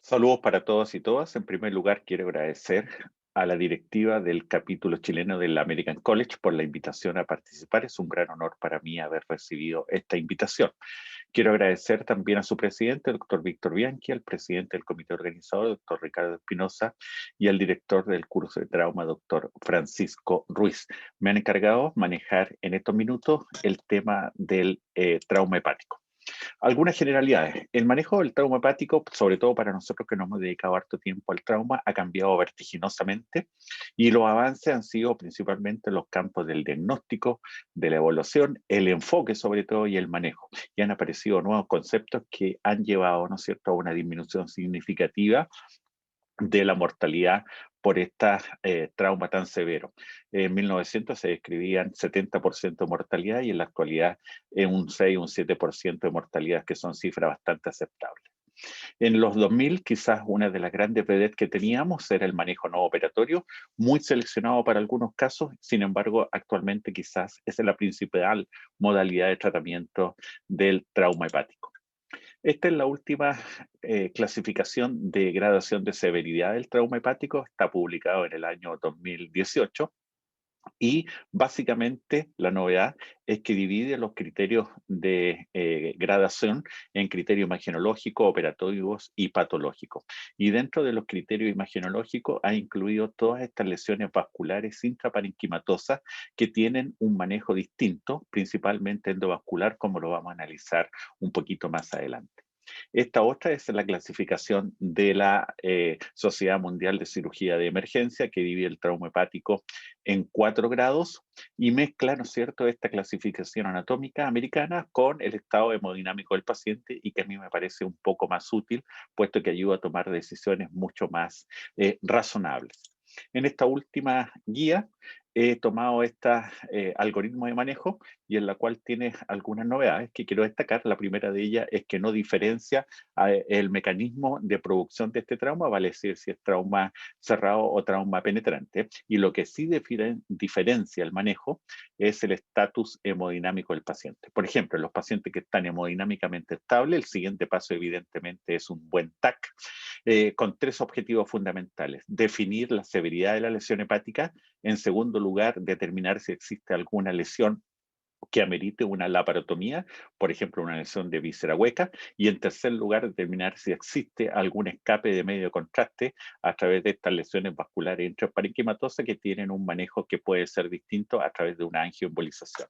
Saludos para todos y todas. En primer lugar, quiero agradecer a la directiva del capítulo chileno del American College por la invitación a participar. Es un gran honor para mí haber recibido esta invitación. Quiero agradecer también a su presidente, el doctor Víctor Bianchi, al presidente del comité organizador, doctor Ricardo Espinosa, y al director del curso de trauma, doctor Francisco Ruiz. Me han encargado manejar en estos minutos el tema del trauma hepático. Algunas generalidades. El manejo del trauma hepático, sobre todo para nosotros que nos hemos dedicado harto tiempo al trauma, ha cambiado vertiginosamente y los avances han sido principalmente en los campos del diagnóstico, de la evaluación, el enfoque sobre todo y el manejo. Y han aparecido nuevos conceptos que han llevado, ¿no es cierto?, a una disminución significativa de la mortalidad por este trauma tan severo. En 1900 se describían 70% de mortalidad y en la actualidad un 6, un 7% de mortalidad, que son cifras bastante aceptables. En los 2000, quizás una de las grandes vedettes que teníamos era el manejo no operatorio, muy seleccionado para algunos casos, sin embargo, actualmente quizás esa es la principal modalidad de tratamiento del trauma hepático. Esta es la última clasificación de gradación de severidad del trauma hepático, está publicado en el año 2018 y básicamente la novedad es que divide los criterios de gradación en criterios imagenológicos, operatorios y patológicos. Y dentro de los criterios imagenológicos ha incluido todas estas lesiones vasculares intraparenquimatosas que tienen un manejo distinto, principalmente endovascular, como lo vamos a analizar un poquito más adelante. Esta otra es la clasificación de la Sociedad Mundial de Cirugía de Emergencia, que divide el trauma hepático en 4 grados y mezcla, ¿no es cierto?, esta clasificación anatómica americana con el estado hemodinámico del paciente y que a mí me parece un poco más útil, puesto que ayuda a tomar decisiones mucho más razonables. En esta última guía he tomado este algoritmo de manejo y en la cual tiene algunas novedades que quiero destacar. La primera de ellas es que no diferencia el mecanismo de producción de este trauma, vale decir si es trauma cerrado o trauma penetrante. Y lo que sí diferencia el manejo es el estatus hemodinámico del paciente. Por ejemplo, en los pacientes que están hemodinámicamente estables, el siguiente paso evidentemente es un buen TAC, con 3 objetivos fundamentales. Definir la severidad de la lesión hepática. En segundo lugar, determinar si existe alguna lesión que amerite una laparotomía, por ejemplo, una lesión de víscera hueca, y en tercer lugar, determinar si existe algún escape de medio de contraste a través de estas lesiones vasculares intraparenquimatosas que tienen un manejo que puede ser distinto a través de una angioembolización.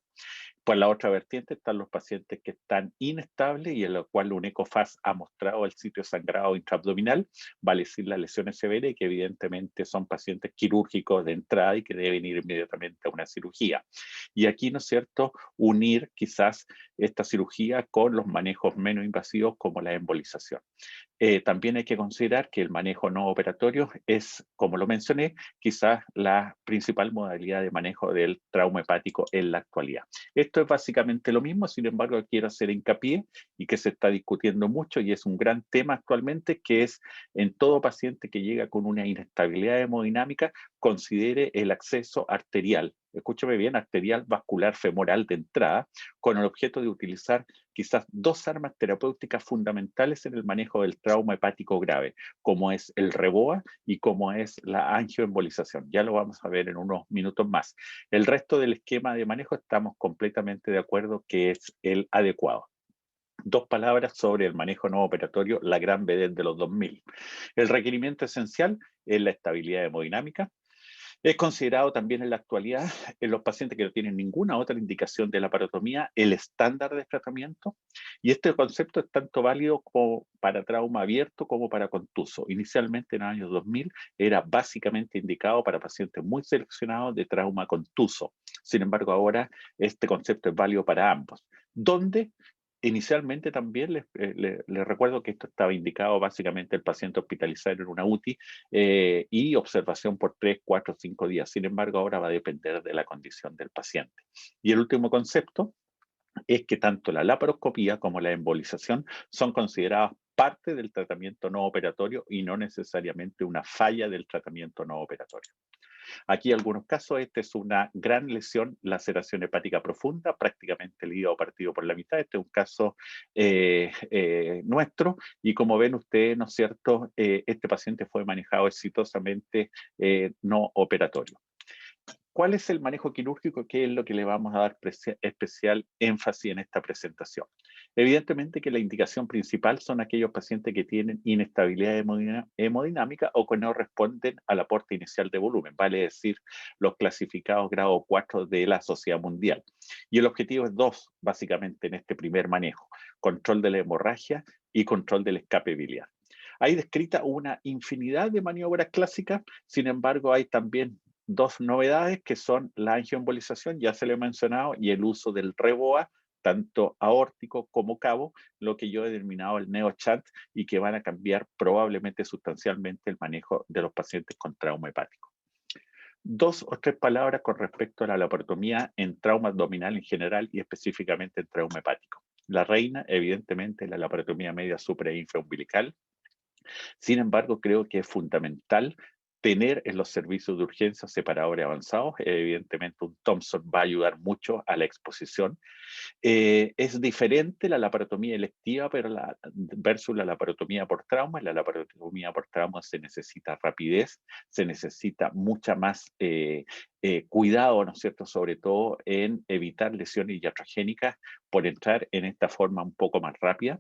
Por la otra vertiente están los pacientes que están inestables y en los cuales un ecofaz ha mostrado el sitio sangrado intraabdominal, vale decir las lesiones severas y que evidentemente son pacientes quirúrgicos de entrada y que deben ir inmediatamente a una cirugía. Y aquí, ¿no es cierto?, unir quizás esta cirugía con los manejos menos invasivos como la embolización. También hay que considerar que el manejo no operatorio es, como lo mencioné, quizás la principal modalidad de manejo del trauma hepático en la actualidad. Esto es básicamente lo mismo, sin embargo, quiero hacer hincapié y que se está discutiendo mucho y es un gran tema actualmente, que es en todo paciente que llega con una inestabilidad hemodinámica, considere el acceso arterial. Escúchame bien, arterial vascular femoral de entrada, con el objeto de utilizar quizás 2 armas terapéuticas fundamentales en el manejo del trauma hepático grave, como es el REBOA y como es la angioembolización. Ya lo vamos a ver en unos minutos más. El resto del esquema de manejo estamos completamente de acuerdo que es el adecuado. 2 palabras sobre el manejo no operatorio, la gran vedette de los 2000. El requerimiento esencial es la estabilidad hemodinámica. Es considerado también en la actualidad, en los pacientes que no tienen ninguna otra indicación de la parotomía, el estándar de tratamiento. Y este concepto es tanto válido como para trauma abierto como para contuso. Inicialmente en los años 2000 era básicamente indicado para pacientes muy seleccionados de trauma contuso. Sin embargo, ahora este concepto es válido para ambos. ¿Dónde? Inicialmente también les recuerdo que esto estaba indicado básicamente el paciente hospitalizado en una UTI y observación por 3, 4, 5 días. Sin embargo, ahora va a depender de la condición del paciente. Y el último concepto es que tanto la laparoscopía como la embolización son consideradas parte del tratamiento no operatorio y no necesariamente una falla del tratamiento no operatorio. Aquí algunos casos, esta es una gran lesión, laceración hepática profunda, prácticamente el hígado partido por la mitad. Este es un caso nuestro y como ven ustedes, ¿no es cierto? Este paciente fue manejado exitosamente no operatorio. ¿Cuál es el manejo quirúrgico? ¿Qué es lo que le vamos a dar especial énfasis en esta presentación? Evidentemente que la indicación principal son aquellos pacientes que tienen inestabilidad hemodinámica o que no responden al aporte inicial de volumen, vale decir, los clasificados grado 4 de la Sociedad Mundial. Y el objetivo es dos, básicamente, en este primer manejo: control de la hemorragia y control del escape biliar. Hay descrita una infinidad de maniobras clásicas, sin embargo, hay también dos novedades que son la angioembolización, ya se lo he mencionado, y el uso del REBOA, tanto aórtico como cabo, lo que yo he denominado el NeoChant, y que van a cambiar probablemente sustancialmente el manejo de los pacientes con trauma hepático. Dos o tres palabras con respecto a la laparotomía en trauma abdominal en general y específicamente en trauma hepático. La reina, evidentemente, la laparotomía media supra e infraumbilical. Sin embargo, creo que es fundamental tener en los servicios de urgencia separadores avanzados. Evidentemente, un Thompson va a ayudar mucho a la exposición. Es diferente la laparotomía electiva pero versus la laparotomía por trauma. En la laparotomía por trauma se necesita rapidez, se necesita mucha más cuidado, ¿no es cierto?, sobre todo en evitar lesiones iatrogénicas por entrar en esta forma un poco más rápida.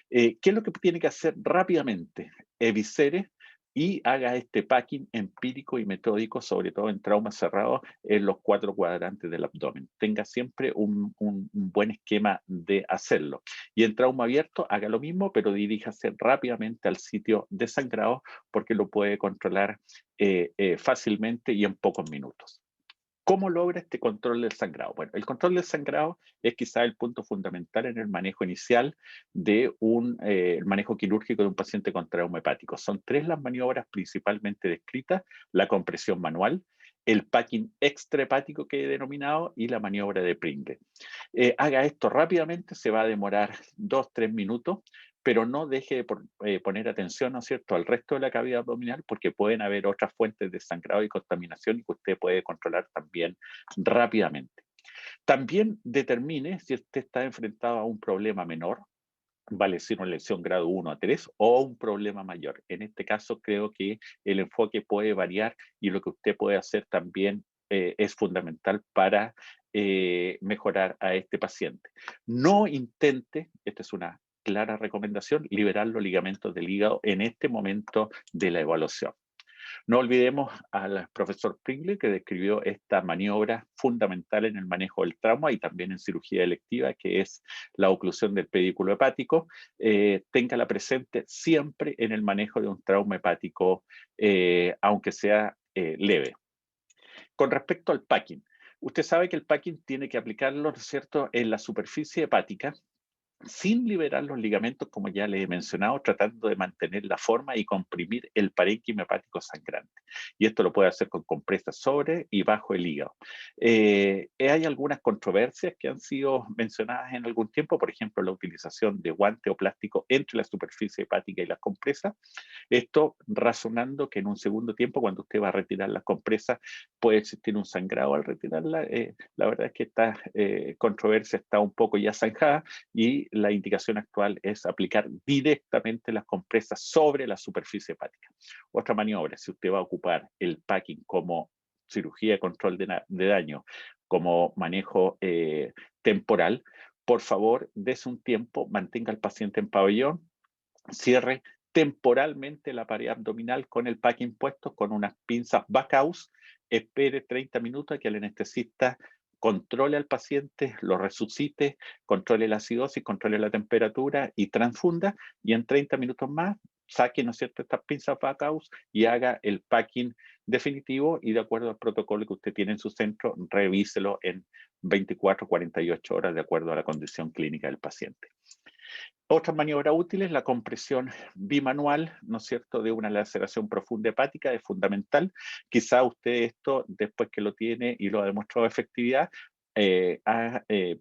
¿Qué es lo que tiene que hacer rápidamente? Eviscere y haga este packing empírico y metódico, sobre todo en traumas cerrados, en los 4 cuadrantes del abdomen. Tenga siempre un buen esquema de hacerlo. Y en trauma abierto, haga lo mismo, pero diríjase rápidamente al sitio de sangrado porque lo puede controlar fácilmente y en pocos minutos. ¿Cómo logra este control del sangrado? Bueno, el control del sangrado es quizá el punto fundamental en el manejo inicial de el manejo quirúrgico de un paciente con trauma hepático. Son tres las maniobras principalmente descritas: la compresión manual, el packing extrahepático que he denominado y la maniobra de Pringle. Haga esto rápidamente, se va a demorar 2-3 minutos, pero no deje de poner atención, ¿no es cierto?, al resto de la cavidad abdominal, porque pueden haber otras fuentes de sangrado y contaminación y que usted puede controlar también rápidamente. También determine si usted está enfrentado a un problema menor, vale decir una lesión grado 1 a 3 o un problema mayor. En este caso creo que el enfoque puede variar y lo que usted puede hacer también es fundamental para mejorar a este paciente. No intente, esta es una clara recomendación, liberar los ligamentos del hígado en este momento de la evaluación. No olvidemos al profesor Pringle, que describió esta maniobra fundamental en el manejo del trauma y también en cirugía electiva, que es la oclusión del pedículo hepático. Téngala presente siempre en el manejo de un trauma hepático, aunque sea leve. Con respecto al packing, usted sabe que el packing tiene que aplicarlo, ¿no es cierto?, en la superficie hepática, sin liberar los ligamentos, como ya les he mencionado, tratando de mantener la forma y comprimir el parénquima hepático sangrante. Y esto lo puede hacer con compresas sobre y bajo el hígado. Hay algunas controversias que han sido mencionadas en algún tiempo, por ejemplo, la utilización de guante o plástico entre la superficie hepática y las compresas. Esto razonando que en un segundo tiempo, cuando usted va a retirar las compresas, puede existir un sangrado al retirarla. La verdad es que esta controversia está un poco ya zanjada y la indicación actual es aplicar directamente las compresas sobre la superficie hepática. Otra maniobra, si usted va a ocupar el packing como cirugía de control de daño, como manejo temporal, por favor, dese un tiempo, mantenga al paciente en pabellón, cierre temporalmente la pared abdominal con el packing puesto, con unas pinzas Backhaus, espere 30 minutos a que el anestesista controle al paciente, lo resucite, controle la acidosis, controle la temperatura y transfunda, y en 30 minutos más saque, ¿no es cierto?, estas pinzas Backhaus y haga el packing definitivo y de acuerdo al protocolo que usted tiene en su centro, revíselo en 24, 48 horas de acuerdo a la condición clínica del paciente. Otras maniobras útiles, la compresión bimanual, ¿no es cierto?, de una laceración profunda hepática es fundamental. Quizá usted esto, después que lo tiene y lo ha demostrado efectividad,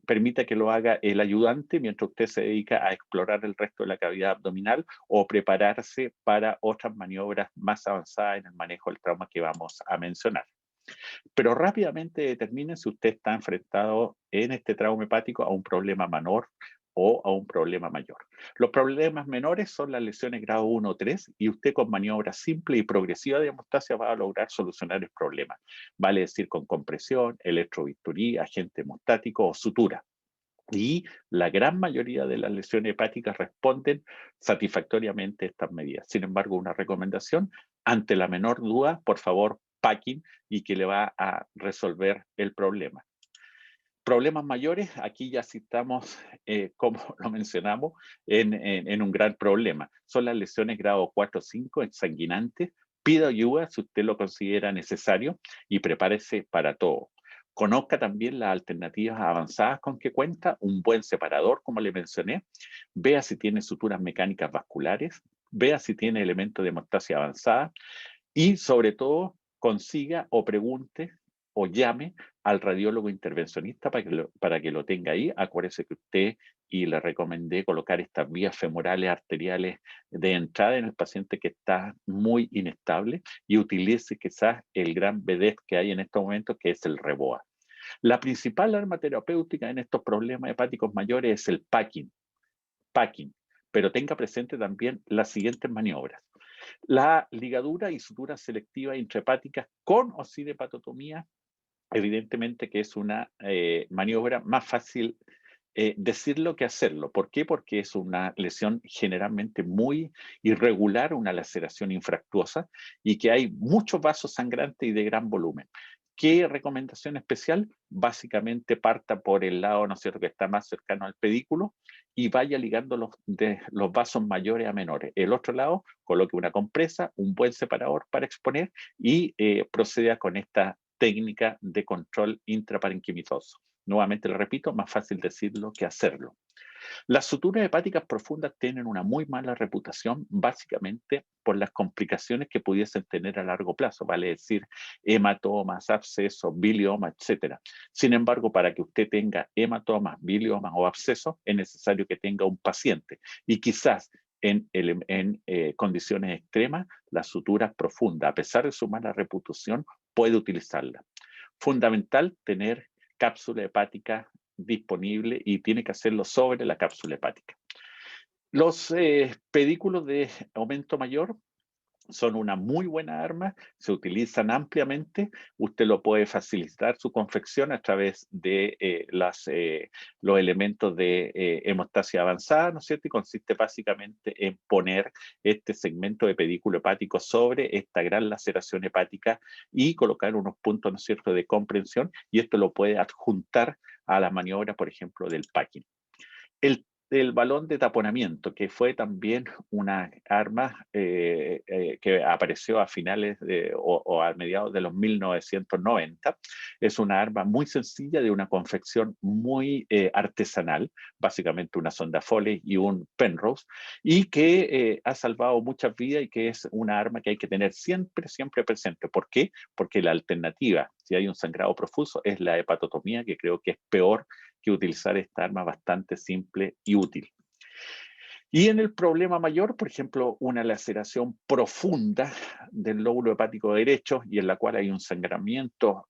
permita que lo haga el ayudante mientras usted se dedica a explorar el resto de la cavidad abdominal o prepararse para otras maniobras más avanzadas en el manejo del trauma que vamos a mencionar. Pero rápidamente determine si usted está enfrentado en este trauma hepático a un problema menor o a un problema mayor. Los problemas menores son las lesiones grado 1 o 3 y usted con maniobra simple y progresiva de hemostasia va a lograr solucionar el problema. Vale decir con compresión, electrobisturí, agente hemostático o sutura. Y la gran mayoría de las lesiones hepáticas responden satisfactoriamente a estas medidas. Sin embargo, una recomendación, ante la menor duda, por favor, packing y que le va a resolver el problema. Problemas mayores, aquí ya sí estamos, como lo mencionamos, en un gran problema. Son las lesiones grado 4 o 5, exsanguinantes. Pida ayuda si usted lo considera necesario y prepárese para todo. Conozca también las alternativas avanzadas con que cuenta, un buen separador, como le mencioné. Vea si tiene suturas mecánicas vasculares. Vea si tiene elementos de hemostasia avanzada. Y sobre todo, consiga o pregunte o llame al radiólogo intervencionista para que lo tenga ahí. Acuérdese que usted y le recomendé colocar estas vías femorales arteriales de entrada en el paciente que está muy inestable y utilice quizás el gran vedette que hay en estos momentos, que es el REBOA. La principal arma terapéutica en estos problemas hepáticos mayores es el packing, pero tenga presente también las siguientes maniobras. La ligadura y sutura selectiva intrahepática con o sin hepatotomía, evidentemente que es una maniobra más fácil decirlo que hacerlo. ¿Por qué? Porque es una lesión generalmente muy irregular, una laceración infractuosa y que hay muchos vasos sangrantes y de gran volumen. ¿Qué recomendación especial? Básicamente parta por el lado, ¿no es cierto?, que está más cercano al pedículo y vaya ligando los vasos mayores a menores. El otro lado, coloque una compresa, un buen separador para exponer y proceda con esta técnica de control intraparenquimitoso. Nuevamente le repito, más fácil decirlo que hacerlo. Las suturas hepáticas profundas tienen una muy mala reputación, básicamente por las complicaciones que pudiesen tener a largo plazo, vale decir, hematomas, abscesos, biliomas, etc. Sin embargo, para que usted tenga hematomas, biliomas o abscesos, es necesario que tenga un paciente y quizás en condiciones extremas, las suturas profundas, a pesar de su mala reputación, puede utilizarla. Fundamental tener cápsula hepática disponible y tiene que hacerlo sobre la cápsula hepática. Los pedículos de aumento mayor son una muy buena arma, se utilizan ampliamente, usted lo puede facilitar su confección a través de los elementos de hemostasia avanzada, ¿no es cierto? Y consiste básicamente en poner este segmento de pedículo hepático sobre esta gran laceración hepática y colocar unos puntos, ¿no es cierto?, de comprensión, y esto lo puede adjuntar a la maniobra, por ejemplo, del packing. El balón de taponamiento, que fue también una arma que apareció a finales o a mediados de los 1990, es una arma muy sencilla de una confección muy artesanal, básicamente una sonda Foley y un Penrose, y que ha salvado muchas vidas y que es una arma que hay que tener siempre, siempre presente. ¿Por qué? Porque la alternativa, si hay un sangrado profuso, es la hepatotomía, que creo que es peor que utilizar esta arma bastante simple y útil. Y en el problema mayor, por ejemplo, una laceración profunda del lóbulo hepático derecho y en la cual hay un sangramiento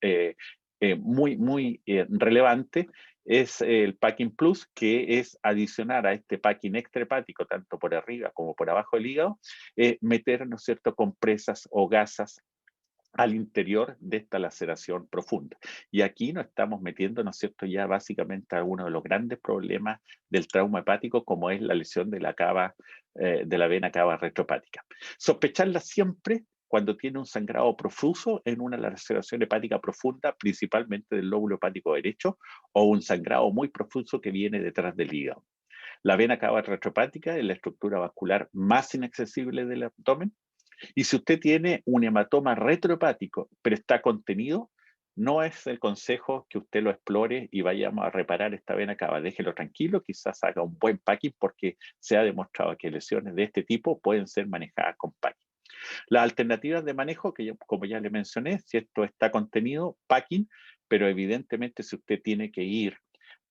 muy relevante, es el packing plus, que es adicionar a este packing extrahepático, tanto por arriba como por abajo del hígado, meter, ¿no es cierto?, compresas o gasas al interior de esta laceración profunda. Y aquí nos estamos metiendo, ¿no es cierto?, ya básicamente a uno de los grandes problemas del trauma hepático, como es la lesión de la cava, de la vena cava retropática. Sospecharla siempre cuando tiene un sangrado profuso en una laceración hepática profunda, principalmente del lóbulo hepático derecho, o un sangrado muy profuso que viene detrás del hígado. La vena cava retropática es la estructura vascular más inaccesible del abdomen, y si usted tiene un hematoma retrohepático, pero está contenido, no es el consejo que usted lo explore y vayamos a reparar esta vena cava. Déjelo tranquilo, quizás haga un buen packing porque se ha demostrado que lesiones de este tipo pueden ser manejadas con packing. Las alternativas de manejo, que como ya le mencioné, si esto está contenido, packing, pero evidentemente si usted tiene que ir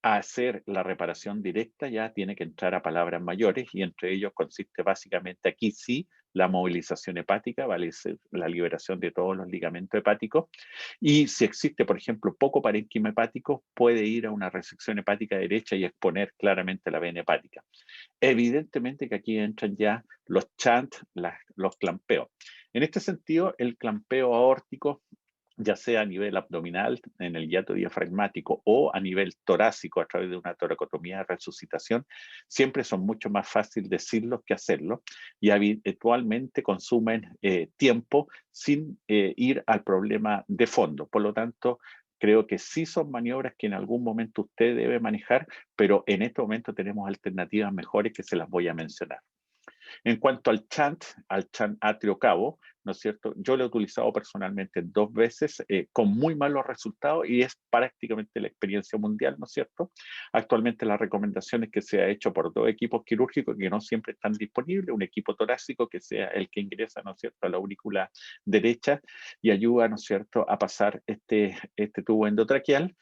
a hacer la reparación directa, ya tiene que entrar a palabras mayores y entre ellos consiste básicamente aquí sí la movilización hepática, vale decir, la liberación de todos los ligamentos hepáticos. Y si existe, por ejemplo, poco parénquima hepático, puede ir a una resección hepática derecha y exponer claramente la vena hepática. Evidentemente que aquí entran ya los chant, los clampeos. En este sentido, el clampeo aórtico, ya sea a nivel abdominal, en el hiato diafragmático, o a nivel torácico a través de una toracotomía de resucitación, siempre son mucho más fácil decirlos que hacerlo y habitualmente consumen tiempo sin ir al problema de fondo. Por lo tanto, creo que sí son maniobras que en algún momento usted debe manejar, pero en este momento tenemos alternativas mejores que se las voy a mencionar. En cuanto al chant atrio cavo, ¿no es cierto? Yo lo he utilizado personalmente 2 veces con muy malos resultados y es prácticamente la experiencia mundial, ¿no es cierto? Actualmente las recomendaciones que se ha hecho por 2 equipos quirúrgicos que no siempre están disponibles, un equipo torácico que sea el que ingresa, ¿no es cierto?, a la aurícula derecha y ayuda, ¿no es cierto?, a pasar este tubo endotraqueal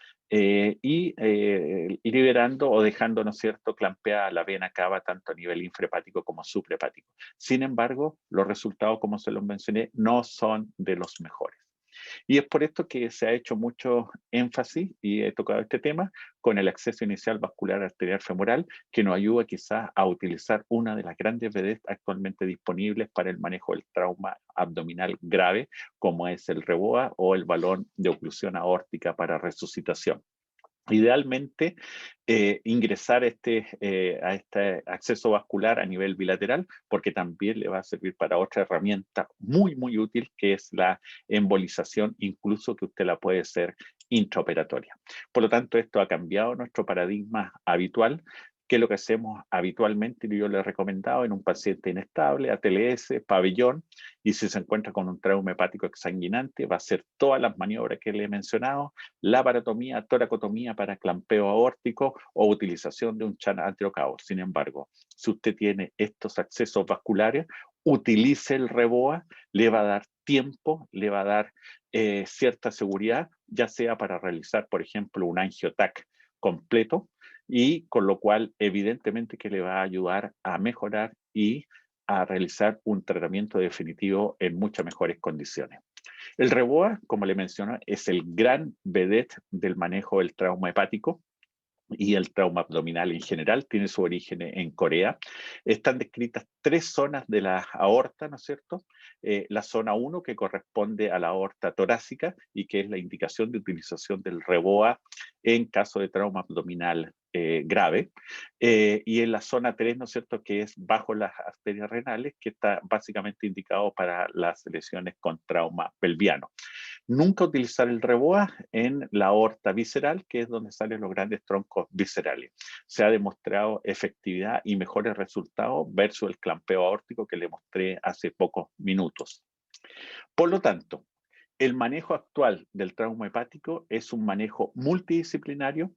liberando o dejando, ¿no es cierto?, clampeada la vena cava tanto a nivel infrahepático como suprahepático. Sin embargo, los resultados, como se los mencioné, no son de los mejores. Y es por esto que se ha hecho mucho énfasis, y he tocado este tema, con el acceso inicial vascular arterial femoral, que nos ayuda quizás a utilizar una de las grandes vedettes actualmente disponibles para el manejo del trauma abdominal grave, como es el REBOA o el balón de oclusión aórtica para resucitación. Idealmente, ingresar a este acceso vascular a nivel bilateral, porque también le va a servir para otra herramienta muy, muy útil, que es la embolización, incluso que usted la puede hacer intraoperatoria. Por lo tanto, esto ha cambiado nuestro paradigma habitual, que es lo que hacemos habitualmente, y yo le he recomendado en un paciente inestable, ATLS, pabellón, y si se encuentra con un trauma hepático exsanguinante, va a hacer todas las maniobras que le he mencionado, laparotomía, toracotomía para clampeo aórtico o utilización de un chant antiocavo. Sin embargo, si usted tiene estos accesos vasculares, utilice el REBOA, le va a dar tiempo, le va a dar cierta seguridad, ya sea para realizar, por ejemplo, un angiotac completo, y con lo cual evidentemente que le va a ayudar a mejorar y a realizar un tratamiento definitivo en muchas mejores condiciones. El REBOA, como le mencioné, es el gran vedette del manejo del trauma hepático y el trauma abdominal en general, tiene su origen en Corea. Están descritas 3 zonas de la aorta, ¿no es cierto? La zona 1, que corresponde a la aorta torácica y que es la indicación de utilización del REBOA en caso de trauma abdominal grave. Y en la zona 3, ¿no es cierto?, que es bajo las arterias renales, que está básicamente indicado para las lesiones con trauma pelviano. Nunca utilizar el REBOA en la aorta visceral, que es donde salen los grandes troncos viscerales. Se ha demostrado efectividad y mejores resultados versus el clampeo aórtico que le mostré hace pocos minutos. Por lo tanto, el manejo actual del trauma hepático es un manejo multidisciplinario.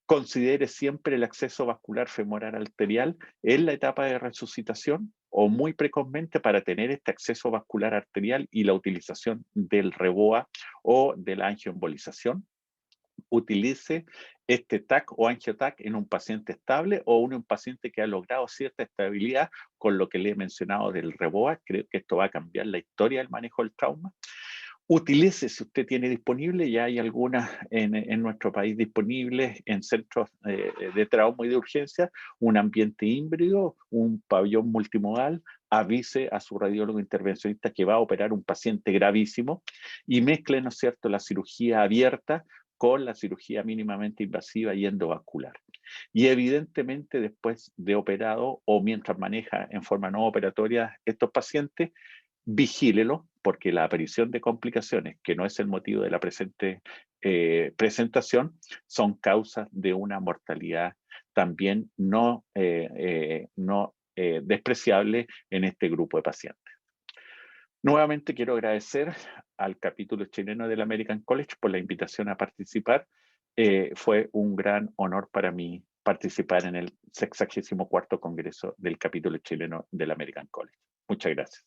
Considere siempre el acceso vascular femoral arterial en la etapa de resucitación o muy precozmente para tener este acceso vascular arterial y la utilización del REBOA o de la angioembolización. Utilice este TAC o angioTAC en un paciente estable o en un paciente que ha logrado cierta estabilidad con lo que le he mencionado del REBOA. Creo que esto va a cambiar la historia del manejo del trauma. Utilice, si usted tiene disponible, ya hay algunas en nuestro país disponibles en centros de trauma y de urgencia, un ambiente híbrido, un pabellón multimodal, avise a su radiólogo intervencionista que va a operar un paciente gravísimo y mezcle, ¿no es cierto?, la cirugía abierta con la cirugía mínimamente invasiva y endovascular. Y evidentemente después de operado o mientras maneja en forma no operatoria estos pacientes, vigílelo, porque la aparición de complicaciones, que no es el motivo de la presente presentación, son causas de una mortalidad también no despreciable en este grupo de pacientes. Nuevamente quiero agradecer al capítulo chileno del American College por la invitación a participar. Fue un gran honor para mí participar en el 64º Congreso del capítulo chileno del American College. Muchas gracias.